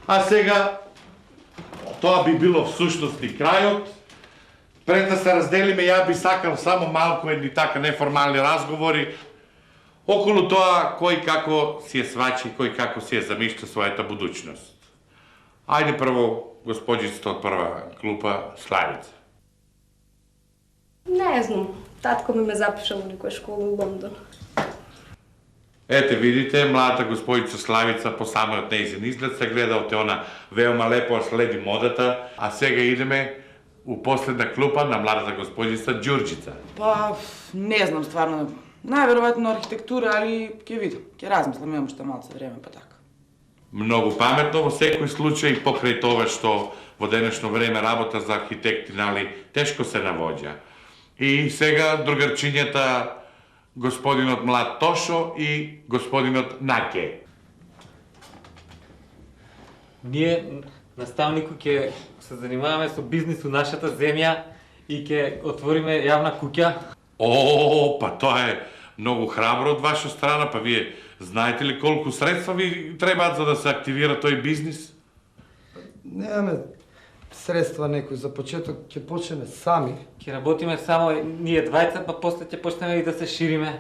А сега, тоа би било всушност и крајот. Пред да се разделиме, ја би сакал само малку едни така неформални разговори околу тоа кој како си е свачи, кој како си е замишта својата будуćност. Ајде прво, госпоđицата од прва клупа, Славица. Не знам, татко ме запишал у некоја школа у Лондон. Ете, видите, младата господица Славица по самиот нејзин изглед се гледа од она веома лепо следи модата, а сега идеме у последна клупа на младата господица Ѓурџица. Па, не знам стварно. Најверојатно архитектура, али ќе видам. Ќе размислам, имам уште малце време, па така. Многу паметно во секој случај, покрај тоа што во денешно време работа за архитекти, нали, тешко се навоѓа. И сега другарчињата господинот Млад Тошо и господинот Наке. Ние, наставнику, ќе се занимаваме со бизнис у нашата земја и ќе отвориме јавна куќа. О, па тоа е многу храбро од ваша страна, па вие знаете ли колку средства ви требаат за да се активира тој бизнис? Немаме средства некои за почеток, ќе почнеме сами. Ќе работиме само ние двајца, па после ќе почнеме и да се шириме.